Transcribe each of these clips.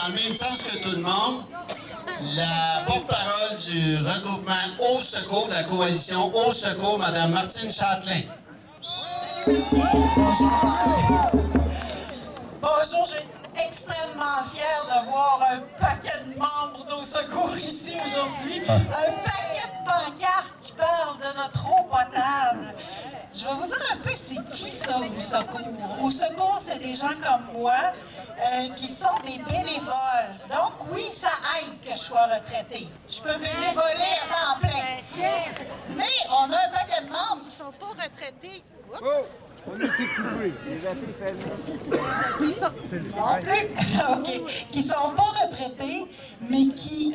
dans le même sens que tout le monde, la porte-parole du regroupement Au Secours, de la coalition Au Secours, Mme Martine Châtelain. Bonjour, je suis extrêmement fière de voir un paquet de membres d'Au Secours ici aujourd'hui. Un paquet de pancartes qui parlent de notre eau potable. Je vais vous dire un peu c'est qui ça, Au Secours. Au Secours, c'est des gens comme moi qui sont des bénévoles. Donc oui, ça aide que je sois retraitée. Je peux bénévoler à temps plein. Mais on a un paquet de membres qui ne sont pas retraités. Oh, on était coupés. Les athlètes Non plus. OK. Qui sont pas retraités, mais qui,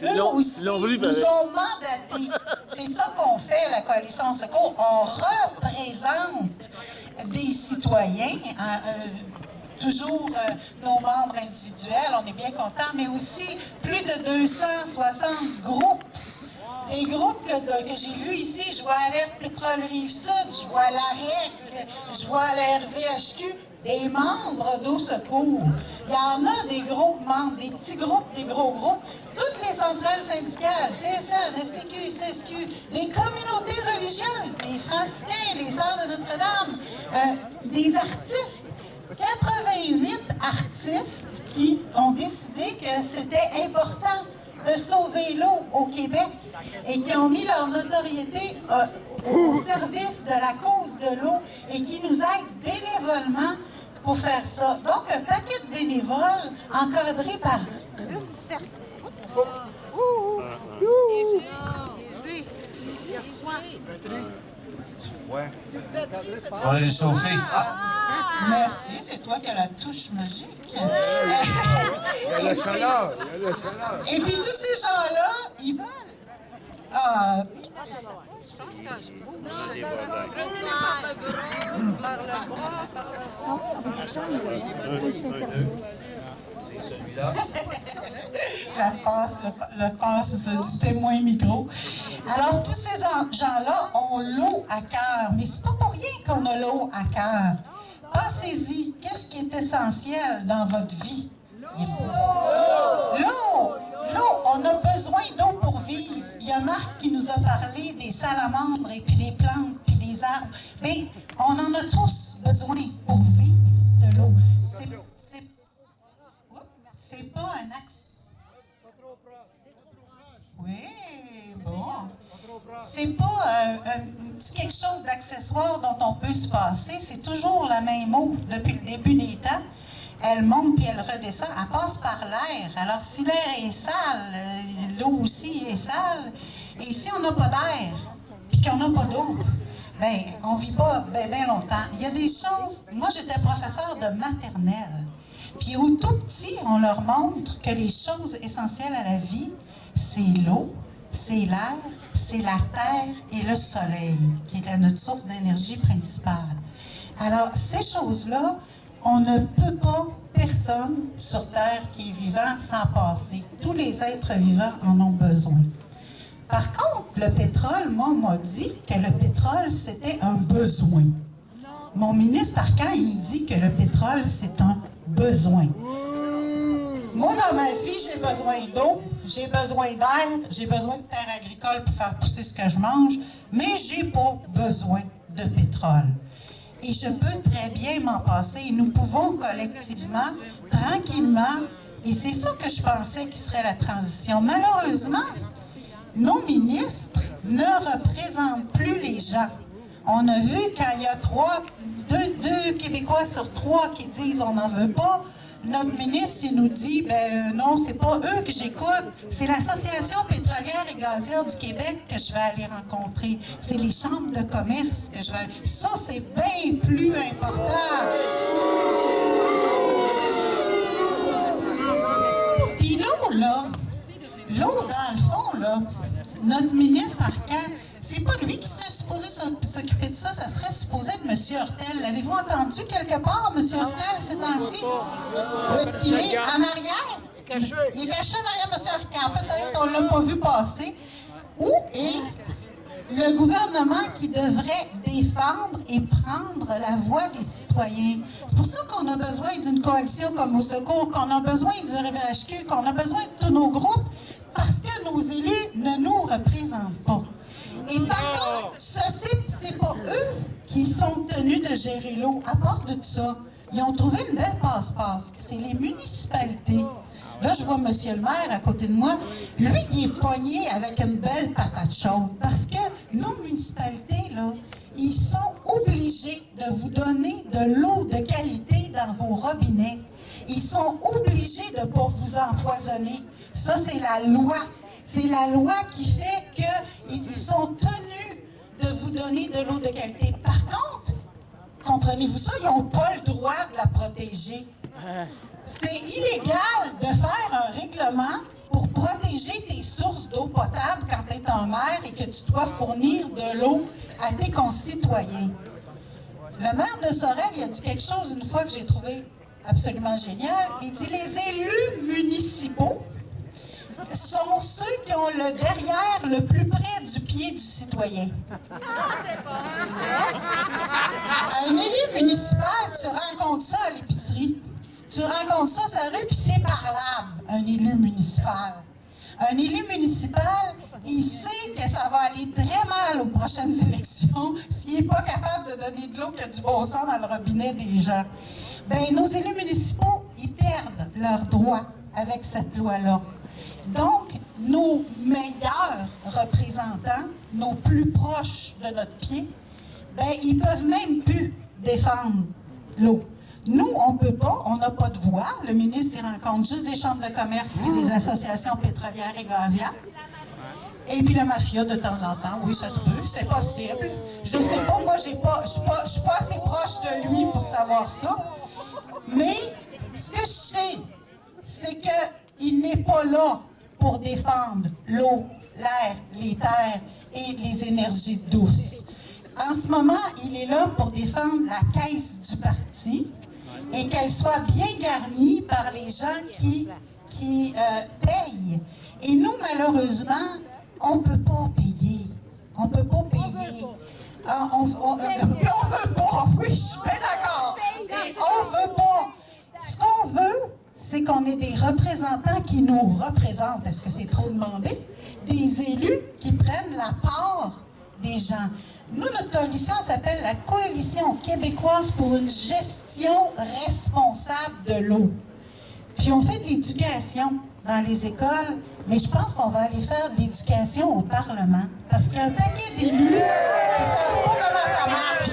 eux aussi, nous ont mandatés. C'est ça qu'on fait, la Coalition Au Secours. On représente des citoyens, toujours nos membres individuels, on est bien contents, mais aussi plus de 260 groupes. Des groupes que j'ai vus ici, je vois Alerte Pétrole Rive-Sud, je vois l'AREC, je vois la RVHQ, des membres d'Au Secours. Il y en a des groupes membres, des petits groupes, des gros groupes. Toutes les centrales syndicales, CSN, FTQ, CSQ, les communautés religieuses, les franciscains, les Sœurs de Notre-Dame, des artistes. 88 artistes qui ont décidé que c'était important de sauver l'eau au Québec et qui ont mis leur notoriété au service de la cause de l'eau et qui nous aident bénévolement pour faire ça. Donc, un paquet de bénévoles encadrés par une certaine... Ouais. On va réchauffer. Merci, c'est toi qui as la touche magique. Il y a la chaleur. Il y a la chaleur. Et puis tous ces gens-là, ils veulent. Je pense que je bouge. C'est celui-là. Le passe du témoin micro. Alors, tous ces gens-là ont l'eau à cœur, mais c'est pas pour rien qu'on a l'eau à cœur. Pensez-y, qu'est-ce qui est essentiel dans votre vie? L'eau! L'eau! On a besoin d'eau pour vivre. Il y a Marc qui nous a parlé des salamandres et puis des plantes puis des arbres. Mais on en a tous besoin pour vivre de l'eau. C'est pas un axe. Oui, bon. C'est pas quelque chose d'accessoire dont on peut se passer. C'est toujours la même eau depuis le début des temps. Elle monte puis elle redescend. Elle passe par l'air. Alors, si l'air est sale, l'eau aussi est sale. Et si on n'a pas d'air puis qu'on n'a pas d'eau, ben, on vit pas bien longtemps. Il y a des choses... Moi, j'étais professeure de maternelle. Puis au tout petit, on leur montre que les choses essentielles à la vie, c'est l'eau, c'est l'air, c'est la terre et le soleil, qui est notre source d'énergie principale. Alors, ces choses-là, on ne peut pas, personne sur Terre qui est vivant, s'en passer. Tous les êtres vivants en ont besoin. Par contre, le pétrole, moi, on m'a dit que le pétrole, c'était un besoin. Mon ministre Arcan, il dit que le pétrole, c'est un besoin. Moi, dans ma vie, j'ai besoin d'eau, j'ai besoin d'air, j'ai besoin de terre agricole pour faire pousser ce que je mange, mais j'ai pas besoin de pétrole. Et je peux très bien m'en passer. Et nous pouvons collectivement, tranquillement, et c'est ça que je pensais qui serait la transition. Malheureusement, nos ministres ne représentent plus les gens. On a vu quand il y a deux Québécois sur 3 qui disent on n'en veut pas, notre ministre il nous dit non, c'est pas eux que j'écoute, c'est l'Association pétrolière et gazière du Québec que je vais aller rencontrer. C'est les chambres de commerce que je vais aller. Ça, c'est bien plus important. Puis l'eau, là, l'eau, dans le fond, là, notre ministre Arcan, c'est pas lui qui serait supposé s'occuper de ça, ça serait supposé être M. Hurtel. L'avez-vous entendu quelque part, M. Hurtel, ces temps-ci? Où est-ce qu'il est? En arrière? Il est caché en arrière, M. Arcan. Peut-être qu'on ne l'a pas vu passer. Où est le gouvernement qui devrait défendre et prendre la voix des citoyens. C'est pour ça qu'on a besoin d'une coalition comme Au Secours, qu'on a besoin du RVHQ, qu'on a besoin de tous nos groupes, parce que nos élus ne nous représentent pas. Et par contre, c'est pas eux qui sont tenus de gérer l'eau. À part de ça, ils ont trouvé une belle passe-passe. C'est les municipalités. Là, je vois M. le maire à côté de moi. Lui, il est pogné avec une belle patate chaude. Parce que nos municipalités, là, ils sont obligés de vous donner de l'eau de qualité dans vos robinets. Ils sont obligés de ne pas vous empoisonner. Ça, c'est la loi. C'est la loi qui fait qu'ils sont tenus de vous donner de l'eau de qualité. Par contre, comprenez-vous ça, ils n'ont pas le droit de la protéger. C'est illégal de faire un règlement pour protéger tes sources d'eau potable quand tu es en mer et que tu dois fournir de l'eau à tes concitoyens. Le maire de Sorel, il a dit quelque chose une fois que j'ai trouvé absolument génial. Il dit « Les élus municipaux sont ceux qui ont le derrière le plus près du pied du citoyen. » Un élu municipal, tu rencontres ça à l'épicerie. Tu rencontres ça sur la rue, puis c'est parlable, un élu municipal. Un élu municipal, il sait que ça va aller très mal aux prochaines élections s'il n'est pas capable de donner de l'eau qui a du bon sens dans le robinet des gens. Bien, nos élus municipaux, ils perdent leurs droits avec cette loi-là. Donc, nos meilleurs représentants, nos plus proches de notre pied, bien, ils ne peuvent même plus défendre l'eau. Nous, on ne peut pas, on n'a pas de voix. Le ministre, il rencontre juste des chambres de commerce et des associations pétrolières et gazières. Et puis la mafia, de temps en temps. Oui, ça se peut, c'est possible. Je ne sais pas, moi, je suis pas assez proche de lui pour savoir ça. Mais ce que je sais, c'est qu'il n'est pas là pour défendre l'eau, l'air, les terres et les énergies douces. En ce moment, il est là pour défendre la caisse du parti et qu'elle soit bien garnie par les gens qui payent. Et nous, malheureusement, on ne peut pas payer. On ne peut pas payer. On veut pas, oui, je suis bien d'accord. On veut pas. Ce qu'on veut, c'est qu'on ait des représentants qui nous représentent. Est-ce que c'est trop demandé? Des élus qui prennent la part des gens. Nous, notre coalition s'appelle la Coalition québécoise pour une gestion responsable de l'eau. Puis on fait de l'éducation dans les écoles, mais je pense qu'on va aller faire de l'éducation au Parlement. Parce qu'il y a un paquet d'élus qui ne savent pas comment ça marche.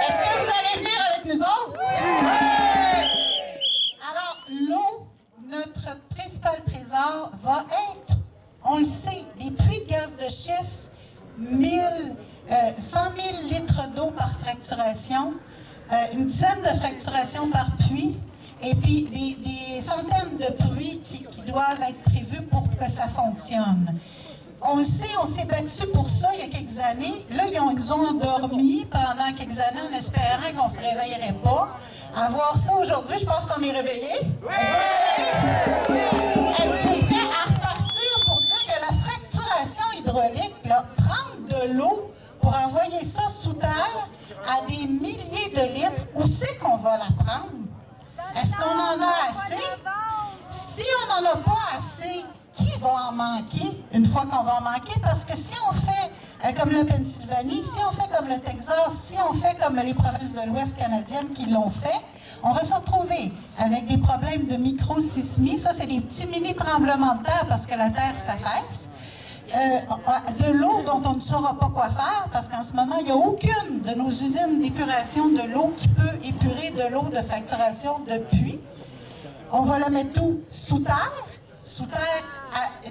Est-ce que vous allez venir avec nous autres? Alors, l'eau, notre principal trésor, va être, on le sait, des puits de gaz de schiste, 100 000 litres d'eau par fracturation, une dizaine de fracturations par puits, et puis des centaines de puits qui doivent être prévus pour que ça fonctionne. On le sait, on s'est battu pour ça il y a quelques années. Là, ils nous ont endormis pendant quelques années en espérant qu'on ne se réveillerait pas. À voir ça aujourd'hui, je pense qu'on est réveillés. Êtes-vous prêts à repartir pour dire que la fracturation hydraulique, là, prendre de l'eau pour envoyer ça sous terre à des milliers de litres, où c'est qu'on va la prendre? Est-ce qu'on en a assez? Si on n'en a pas assez, qui va en manquer une fois qu'on va en manquer? Parce que si on fait comme la Pennsylvanie, si on fait comme le Texas, si on fait comme les provinces de l'Ouest canadiennes qui l'ont fait, on va se retrouver avec des problèmes de microsismie. Ça, c'est des petits mini-tremblements de terre parce que la terre s'affaisse. De l'eau dont on ne saura pas quoi faire, parce qu'en ce moment, il n'y a aucune de nos usines d'épuration de l'eau qui peut épurer de l'eau de fracturation de puits. On va la mettre tout sous terre. Sous terre,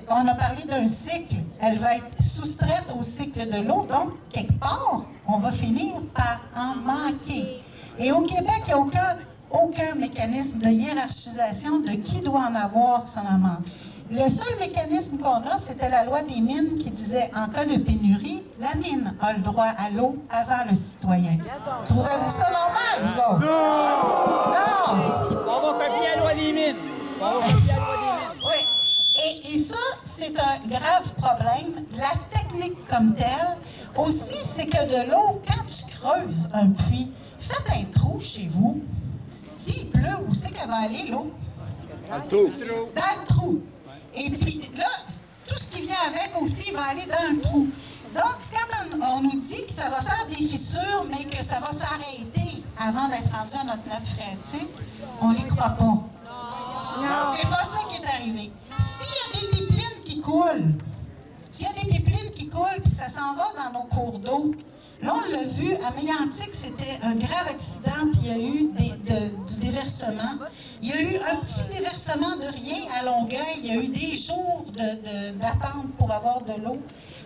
on a parlé d'un cycle. Elle va être soustraite au cycle de l'eau, donc, quelque part, on va finir par en manquer. Et au Québec, il n'y a aucun mécanisme de hiérarchisation de qui doit en avoir si on en manque. Le seul mécanisme qu'on a, c'était la loi des mines qui disait, en cas de pénurie, la mine a le droit à l'eau avant le citoyen. Trouvez-vous ça normal, vous autres? Non! On va copier la loi des mines. Oui. Et ça, c'est un grave problème. La technique de l'eau, quand tu creuses un puits, faites un trou chez vous. S'il pleut, où c'est qu'elle va aller, l'eau? Dans le trou. Dans le trou. Et puis là, tout ce qui vient avec aussi va aller dans le trou. Donc, quand on nous dit que ça va faire des fissures, mais que ça va s'arrêter avant d'être rendu à notre nappe phréatique, on les croit pas. C'est pas ça qui est arrivé. S'il y a des pipelines qui coulent, puis que ça s'en va dans nos cours d'eau, là, on l'a vu, à Mégantic, c'était un grave accident, puis il y a eu du déversement. Il y a eu un petit déversement de rien à Longueuil. Il y a eu des jours d'attente pour avoir de l'eau.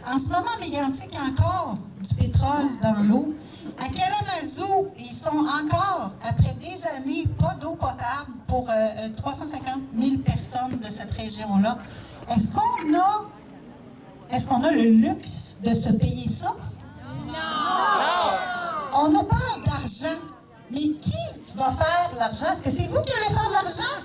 En ce moment, à Mégantic, il y a encore du pétrole dans l'eau. À Kalamazoo, ils sont encore, après des années, pas d'eau potable pour 350 000 personnes de cette région-là. Est-ce qu'on a le luxe de se payer ça? Non! On nous parle d'argent, mais qui va faire l'argent? Est-ce que c'est vous qui allez faire de l'argent?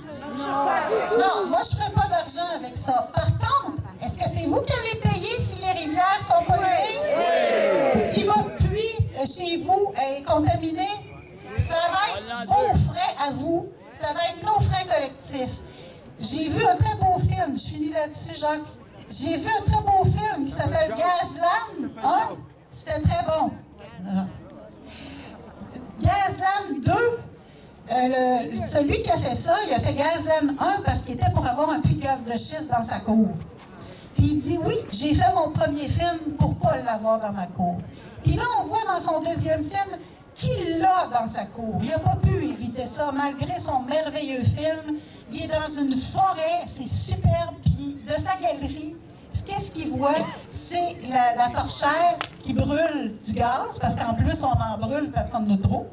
Non, moi je ne ferai pas d'argent avec ça. Par contre, est-ce que c'est vous qui allez payer si les rivières sont polluées? Oui! Si votre puits chez vous est contaminé, ça va être vos frais à vous, ça va être nos frais collectifs. J'ai vu un très beau film, je finis là-dessus, Jacques. J'ai vu un très beau film qui s'appelle Gazland 1. C'était très bon. Gazland 2, celui qui a fait ça, il a fait Gazland 1 parce qu'il était pour avoir un puits de gaz de schiste dans sa cour. Puis il dit, oui, j'ai fait mon premier film pour ne pas l'avoir dans ma cour. Puis là, on voit dans son deuxième film qu'il l'a dans sa cour. Il n'a pas pu éviter ça, malgré son merveilleux film. Il est dans une forêt, c'est superbe, puis de sa galerie, qu'est-ce qu'il voit? C'est la torchère qui brûle du gaz, parce qu'en plus, on en brûle parce qu'on en a trop,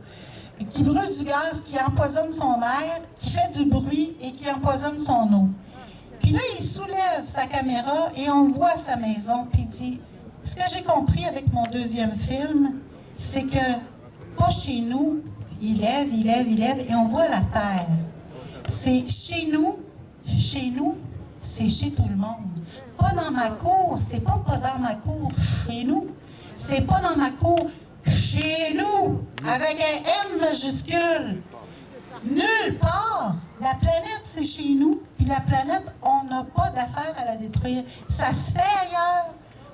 qui brûle du gaz, qui empoisonne son air, qui fait du bruit et qui empoisonne son eau. Puis là, il soulève sa caméra et on voit sa maison, puis il dit, ce que j'ai compris avec mon deuxième film, c'est que, pas chez nous, il lève, et on voit la terre. C'est chez nous, c'est chez tout le monde. Pas dans ma cour, c'est pas dans ma cour, chez nous. C'est pas dans ma cour, chez nous, avec un M majuscule. Nulle part. La planète, c'est chez nous, puis la planète, on n'a pas d'affaire à la détruire. Ça se fait ailleurs.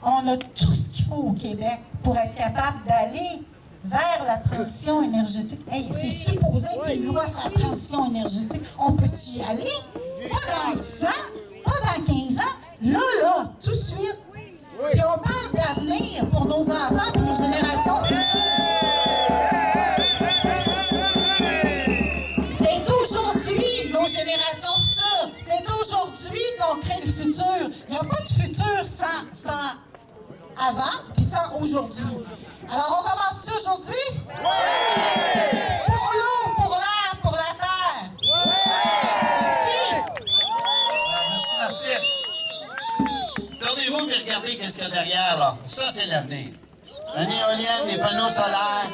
On a tout ce qu'il faut au Québec pour être capable d'aller vers la transition énergétique. Hey, c'est supposé être une loi sur la transition énergétique. On peut-y y aller? Pas dans 10 ans, pas dans 15 ans. Là, tout de suite. Puis on parle d'avenir pour nos enfants et les générations futures. C'est aujourd'hui, nos générations futures. C'est aujourd'hui qu'on crée le futur. Il n'y a pas de futur sans avant puis sans aujourd'hui. Alors, on commence-tu aujourd'hui? Oui! Pour l'eau, pour l'air, pour la terre. Oui! Merci. Merci, Martine. Tournez-vous et regardez qu'est-ce qu'il y a derrière, là. Ça, c'est l'avenir. Une éolienne, des panneaux solaires,